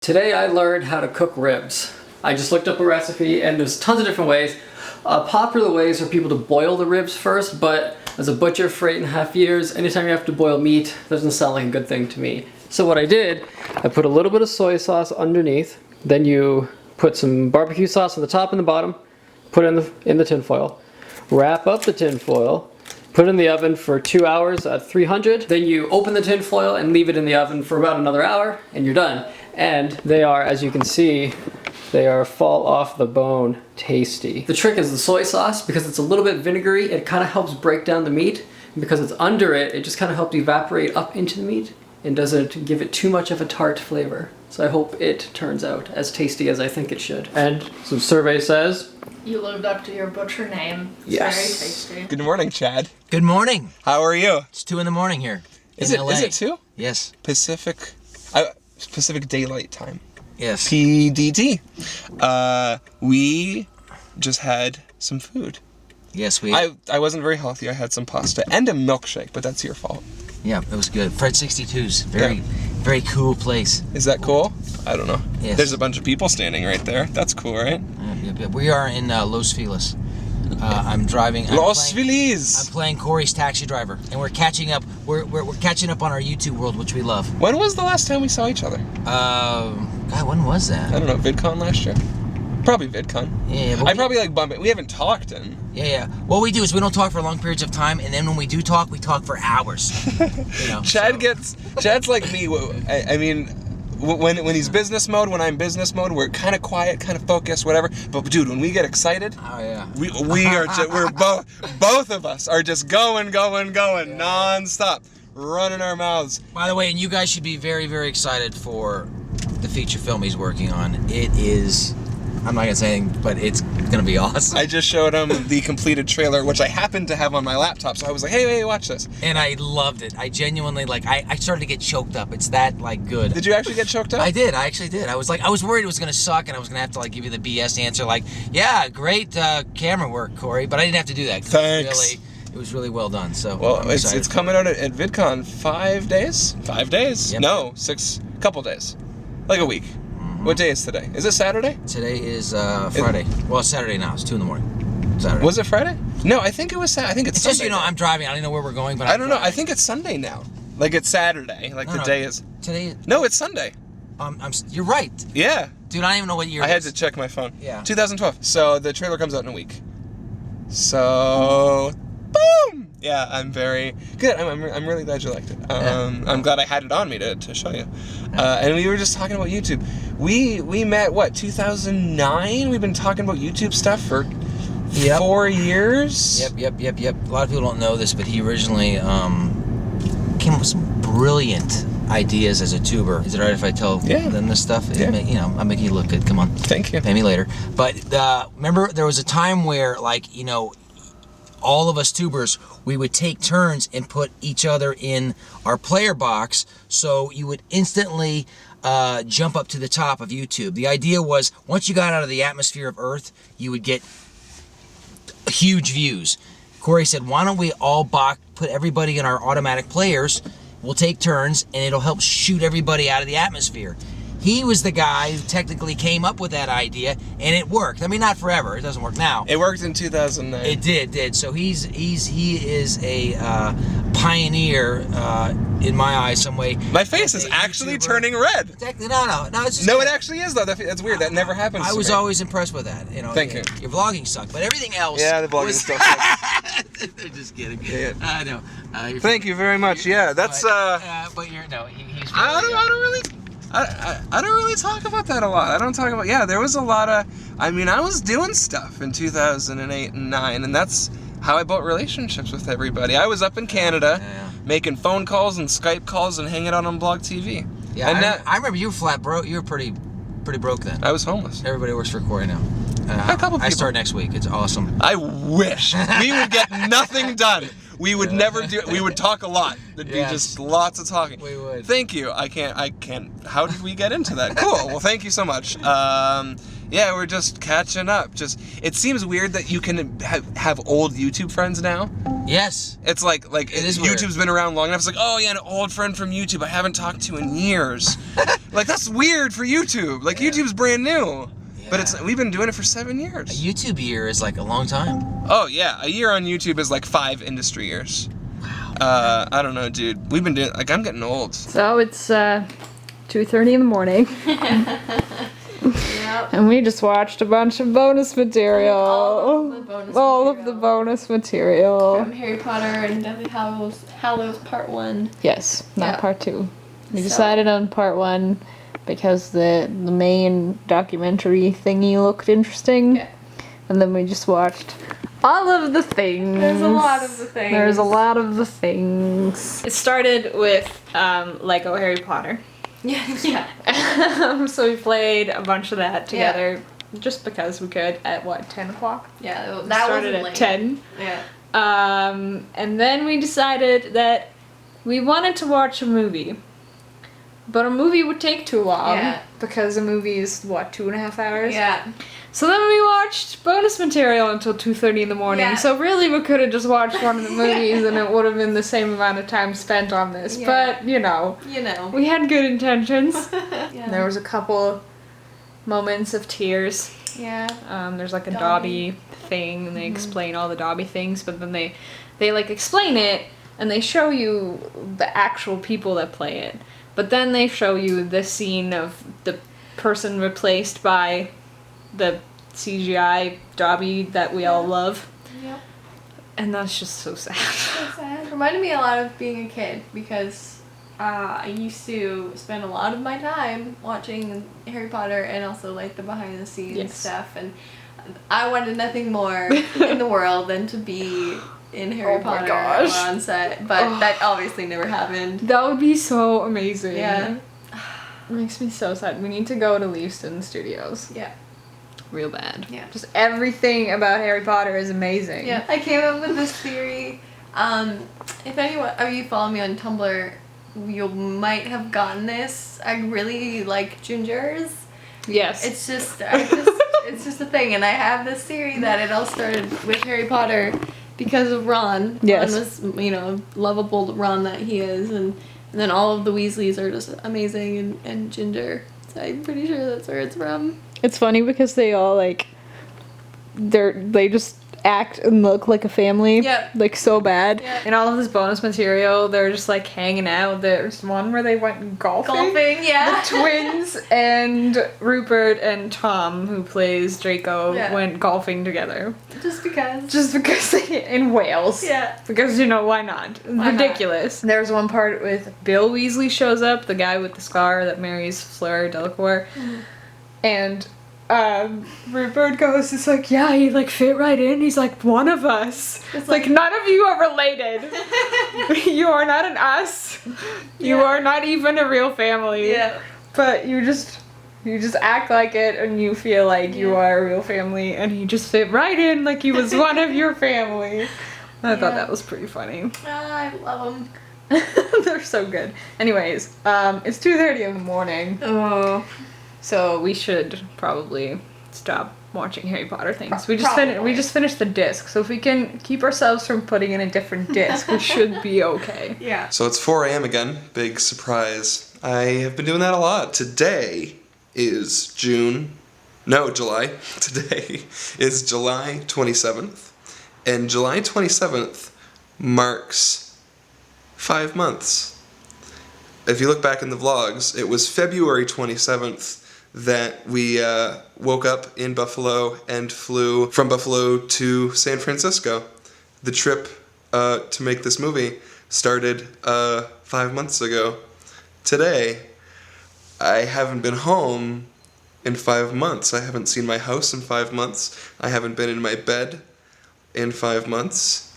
Today I learned how to cook ribs. I just looked up a recipe and there's tons of different ways. Popular ways are people to boil the ribs first, but as a butcher for 8.5 years, anytime you have to boil meat doesn't sound like a good thing to me. So what I did, I put a little bit of soy sauce underneath, then you put some barbecue sauce on the top and the bottom, put it in the tin foil, wrap up the tin foil, put it in the oven for 2 hours at 300, then you open the tin foil and leave it in the oven for about another hour, and you're done. And they are, as you can see, they are fall off the bone tasty. The trick is the soy sauce, because it's a little bit vinegary, it kind of helps break down the meat. And because it's under it, it just kind of helps evaporate up into the meat and doesn't give it too much of a tart flavor. So I hope it turns out as tasty as I think it should. And some survey says, you lived up to your butcher name. It's yes. Very tasty. Good morning, Chad. Good morning. How are you? It's 2 in the morning here. Is it 2? Yes. Pacific Daylight Time. Yes. PDT. We just had some food. Yes, I wasn't very healthy. I had some pasta and a milkshake, but that's your fault. Yeah, it was good. Fred 62's very cool place. Is that cool? I don't know. Yes. There's a bunch of people standing right there. That's cool, right? Yep. We are in Los Feliz. I'm driving. Los Feliz. I'm playing Corey's taxi driver, and we're catching up. We're catching up on our YouTube world, which we love. When was the last time we saw each other? God, when was that? I don't know. VidCon last year. Probably VidCon. Yeah. I probably like bump it. We haven't talked in. Yeah. What we do is we don't talk for long periods of time, and then when we do talk, we talk for hours. Chad's like me. I mean, when he's business mode, when I'm business mode, we're kind of quiet, kind of focused, whatever. But dude, when we get excited, oh yeah, we're both of us are just going nonstop, running our mouths. By the way, and you guys should be very, very excited for the feature film he's working on. It is, I'm not gonna say anything, but it's gonna be awesome. I just showed him the completed trailer, which I happen to have on my laptop, so I was like, hey, watch this. And I loved it. I genuinely, I started to get choked up. It's that, good. Did you actually get choked up? I did. I actually did. I was worried it was gonna suck, and I was gonna have to, give you the BS answer, yeah, great camera work, Corey, but I didn't have to do that. Thanks. It was really well done, so. Well, it's coming out at VidCon 5 days? 5 days? Yep. No, couple days. Like a week. What day is today? Is it Saturday? Today is Friday. Well, it's Saturday now. It's 2 in the morning. Saturday. Was it Friday? No, I think it was Saturday. I think it's Sunday. Just, I'm driving. I don't know where we're going, but I don't know. I think it's Sunday now. Like it's Saturday. Day is. Today. No, it's Sunday. You're right. Yeah. Dude, I don't even know what year I had to check my phone. Yeah. 2012. So the trailer comes out in a week. So, boom! Yeah, I'm very good. I'm really glad you liked it. I'm glad I had it on me to show you. And we were just talking about YouTube. We met, 2009? We've been talking about YouTube stuff for 4 years? Yep. A lot of people don't know this, but he originally came up with some brilliant ideas as a tuber. Is it right if I tell them this stuff? Yeah. I'm making you look good. Come on. Thank you. Pay me later. But remember, there was a time where, all of us tubers, we would take turns and put each other in our player box, so you would instantly jump up to the top of YouTube. The idea was, once you got out of the atmosphere of Earth, you would get huge views. Corey said, why don't we all put everybody in our automatic players, we'll take turns, and it'll help shoot everybody out of the atmosphere. He was the guy who technically came up with that idea, and it worked. I mean, not forever. It doesn't work now. It worked in 2009. It did. So he is a pioneer in my eyes, some way. My face is actually turning red. No. It's just it actually is though. That's weird. That never happens. I was always impressed with that. Thank you. Your vlogging sucked, but everything else. Yeah, the vlogging stuff sucks. They're just kidding. Yeah. I know. Thank you very much. Yeah, that's. But he's. I don't really talk about that a lot. I don't talk about. Yeah, there was a lot of. I mean, I was doing stuff in 2008 and 9, and that's how I built relationships with everybody. I was up in Canada, making phone calls and Skype calls and hanging out on Blog TV. Yeah, and I remember you were flat broke. You were pretty broke then. I was homeless. Everybody works for Corey now. A couple people. I start next week. It's awesome. I wish we would get nothing done. We would never do. We would talk a lot. There'd be Yes. just lots of talking. We would. Thank you. I can't. How did we get into that? Cool. Well, thank you so much. Yeah, we're just catching up. It seems weird that you can have old YouTube friends now. Yes. It's like It is weird. YouTube's been around long enough. It's like, oh yeah, an old friend from YouTube I haven't talked to in years. Like, that's weird for YouTube. Like, YouTube's brand new. But we've been doing it for 7 years. A YouTube year is like a long time. Oh yeah, a year on YouTube is like 5 industry years. Wow. I don't know, dude. We've been doing, like, I'm getting old. So it's 2:30 in the morning. Yep. And we just watched a bunch of bonus material. All of the bonus material. From Harry Potter and Deathly Hallows Part 1. Yes, not Yeah. part 2. We So- decided on part 1 because the main documentary thingy looked interesting. Yeah. And then we just watched all of the things. There's a lot of the things. There's a lot of the things. It started with Lego Harry Potter. Yeah. So we played a bunch of that together just because we could at 10 o'clock? Yeah, We that started wasn't at late. 10. Yeah. And then we decided that we wanted to watch a movie. But a movie would take too long. Yeah. Because a movie is, 2.5 hours? Yeah. So then we watched bonus material until 2:30 in the morning. Yeah. So really we could have just watched one of the movies and it would have been the same amount of time spent on this. Yeah. But, You know. we had good intentions. Yeah. There was a couple moments of tears. Yeah. There's like a Dobby. Dobby thing and they explain all the Dobby things, but then they like explain it and they show you the actual people that play it. But then they show you the scene of the person replaced by the CGI Dobby that we all love. Yep. And that's just so sad. So sad. Reminded me a lot of being a kid because I used to spend a lot of my time watching Harry Potter and also like the behind the scenes Yes. stuff, and I wanted nothing more in the world than to be in Harry Oh my Potter gosh. or on set, but that obviously never happened. That would be so amazing. Yeah. It makes me so sad. We need to go to Leavesden Studios. Yeah. Real bad. Yeah. Just everything about Harry Potter is amazing. Yeah. I came up with this theory. If anyone of you follow me on Tumblr, you might have gotten this. I really like gingers. Yes. It's just a thing, and I have this theory that it all started with Harry Potter because of Ron. Yes. Ron was, lovable Ron that he is, and then all of the Weasleys are just amazing and ginger. So I'm pretty sure that's where it's from. It's funny because they all they just act and look like a family. Yep. Like so bad. Yep. In all of this bonus material, they're just like hanging out. There's one where they went golfing. Golfing, yeah. The twins and Rupert and Tom, who plays Draco, Yeah. went golfing together. Just because. Just because in Wales. Yeah. Because, why not? Why not? Ridiculous. There's one part with Bill Weasley shows up, the guy with the scar that marries Fleur Delacour. And Rupert goes, it's like, yeah, he fit right in. He's like one of us. It's like none of you are related. You are not an us. You Yeah. are not even a real family. Yeah. But you just act like it and you feel like you Yeah. are a real family, and he just fit right in like he was one of your family. I thought Yeah. that was pretty funny. I love them. They're so good. Anyways, it's 2:30 in the morning. Oh. So we should probably stop watching Harry Potter things. We Probably. just finished the disc, so if we can keep ourselves from putting in a different disc, we should be okay. Yeah. So it's 4 a.m. again. Big surprise. I have been doing that a lot. Today is July. Today is July 27th. And July 27th marks 5 months. If you look back in the vlogs, it was February 27th that we woke up in Buffalo and flew from Buffalo to San Francisco. The trip to make this movie started 5 months ago. Today, I haven't been home in 5 months. I haven't seen my house in 5 months. I haven't been in my bed in 5 months.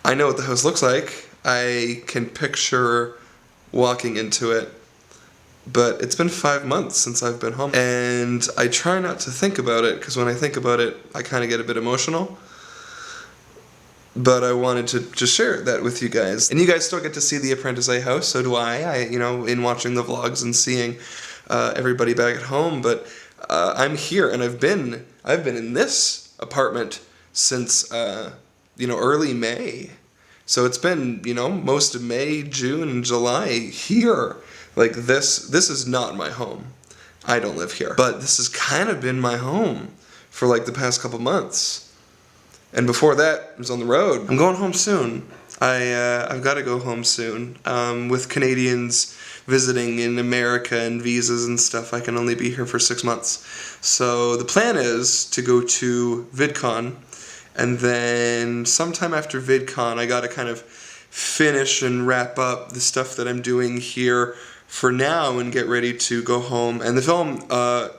I know what the house looks like. I can picture walking into it. But it's been 5 months since I've been home. And I try not to think about it, because when I think about it, I kind of get a bit emotional. but I wanted to just share that with you guys. And you guys still get to see the ApprenticeEh house, so do I, you know, in watching the vlogs and seeing everybody back at home. But I'm here, and I've been in this apartment since, you know, early May. So it's been, you know, most of May, June, and July here. Like, this is not my home. I don't live here. But this has kind of been my home for, like, the past couple months. And before that, I was on the road. I'm going home soon. I've got to go home soon. With Canadians visiting in America and visas and stuff, I can only be here for 6 months. So the plan is to go to VidCon, and then sometime after VidCon, I gotta kind of finish and wrap up the stuff that I'm doing here for now and get ready to go home. And the film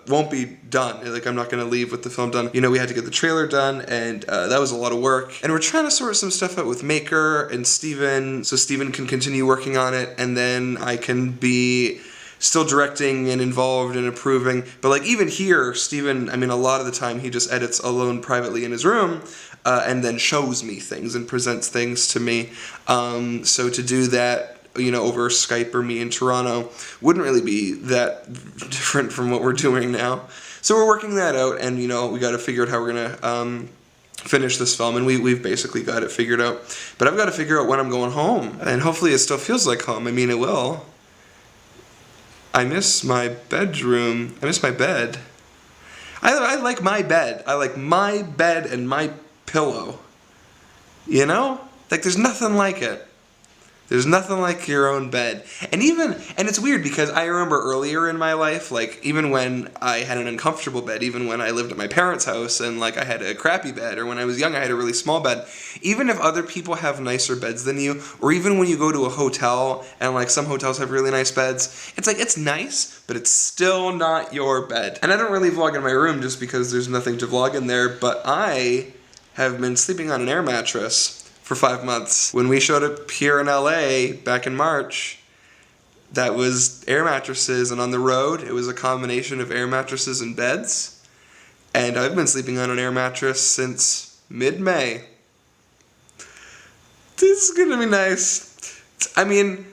won't be done. Like, I'm not gonna leave with the film done. You know, we had to get the trailer done, and that was a lot of work. And we're trying to sort some stuff out with Maker and Steven, so Steven can continue working on it, and then I can be still directing and involved and approving. But like, even here, Steven, I mean, a lot of the time he just edits alone privately in his room, and then shows me things and presents things to me. So to do that, you know, over Skype or me in Toronto wouldn't really be that different from what we're doing now. So we're working that out, and, you know, we got to figure out how we're gonna finish this film, and we've basically got it figured out. But I've got to figure out when I'm going home, and hopefully it still feels like home. I mean, it will. I miss my bedroom. I miss my bed. I like my bed. I like my bed and my pillow. You know? Like, there's nothing like it. There's nothing like your own bed. And it's weird because I remember earlier in my life, like, even when I had an uncomfortable bed, even when I lived at my parents' house and, like, I had a crappy bed, or when I was young I had a really small bed, even if other people have nicer beds than you, or even when you go to a hotel and, like, some hotels have really nice beds, it's like, it's nice, but it's still not your bed. And I don't really vlog in my room just because there's nothing to vlog in there, but I have been sleeping on an air mattress for 5 months. When we showed up here in LA back in March, that was air mattresses, and on the road it was a combination of air mattresses and beds. And I've been sleeping on an air mattress since mid-May. This is gonna be nice. I mean,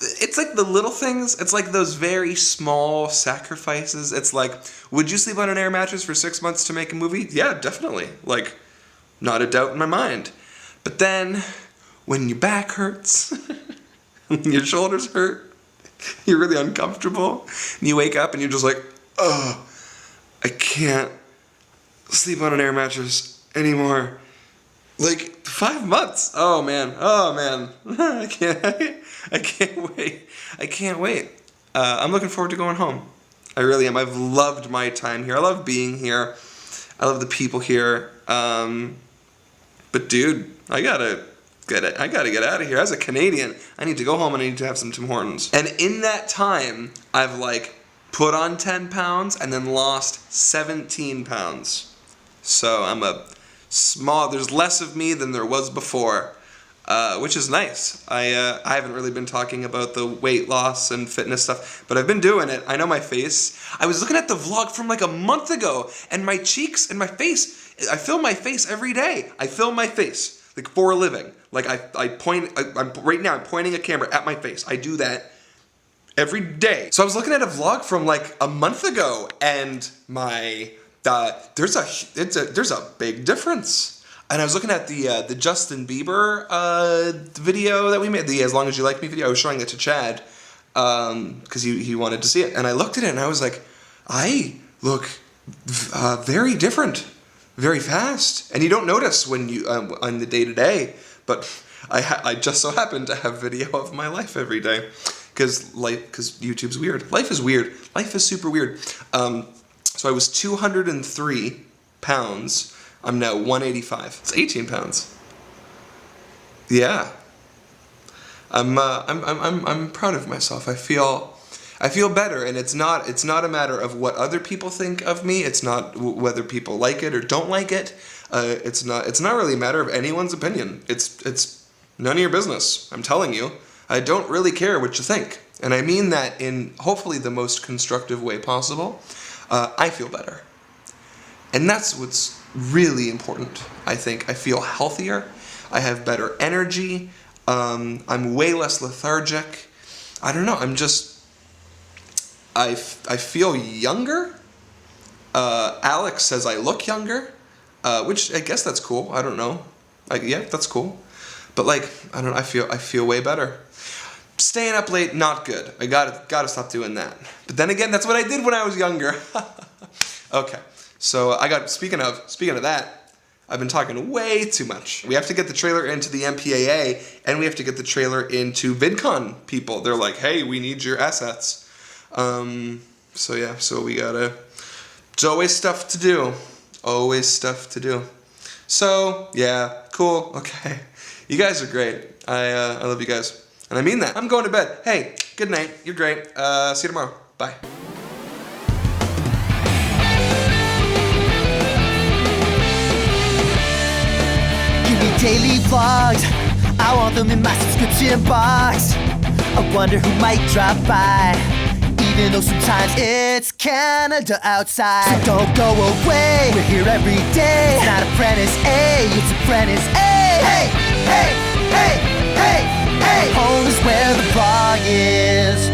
it's like the little things. It's like those very small sacrifices. It's like, would you sleep on an air mattress for 6 months to make a movie? Yeah, definitely. Like, not a doubt in my mind. But then, when your back hurts, when your shoulders hurt, you're really uncomfortable, and you wake up and you're just like, oh, I can't sleep on an air mattress anymore. Like, 5 months. Oh man. I can't wait. I can't wait. I'm looking forward to going home. I really am. I've loved my time here. I love being here. I love the people here. But dude, I gotta get out of here. As a Canadian, I need to go home and I need to have some Tim Hortons. And in that time, I've like put on 10 pounds and then lost 17 pounds. So I'm there's less of me than there was before, which is nice. I haven't really been talking about the weight loss and fitness stuff, but I've been doing it. I know my face. I was looking at the vlog from like a month ago, and my cheeks and my face, I film my face every day. I film my face, like, for a living. Like, right now I'm pointing a camera at my face. I do that every day. So I was looking at a vlog from like a month ago, and my, there's a big difference. And I was looking at the Justin Bieber video that we made, the As Long As You Like Me video. I was showing it to Chad, because he wanted to see it. And I looked at it and I was like, I look very different. Very fast, and you don't notice when you on the day-to-day, but I just so happen to have video of my life every day, because YouTube's weird. Life is weird. Life is super weird. So I was 203 pounds. I'm now 185. It's 18 pounds. Yeah. I'm proud of myself. I feel better, and it's not a matter of what other people think of me. It's not whether people like it or don't like it. It's not really a matter of anyone's opinion. It's none of your business. I'm telling you, I don't really care what you think, and I mean that in hopefully the most constructive way possible. I feel better, and that's what's really important. I think I feel healthier. I have better energy. I'm way less lethargic. I don't know. I'm just, I feel younger. Alex says I look younger, which I guess that's cool. I don't know. Yeah, that's cool. But like, I don't know. I feel way better. Staying up late, not good. I gotta stop doing that. But then again, that's what I did when I was younger. Okay, so speaking of that, I've been talking way too much. We have to get the trailer into the MPAA, and we have to get the trailer into VidCon people. They're like, hey, we need your assets. So yeah, so we gotta. There's always stuff to do. Always stuff to do. So yeah, cool. Okay, you guys are great. I love you guys. And I mean that. I'm going to bed. Hey, good night. You're great. See you tomorrow. Bye. Give me daily vlogs. I want them in my subscription box. I wonder who might drop by, even though sometimes it's Canada outside. So don't go away. We're here every day. It's not ApprenticeEh, it's ApprenticeEh. Hey, hey, hey, hey, hey. Home is where the blog is.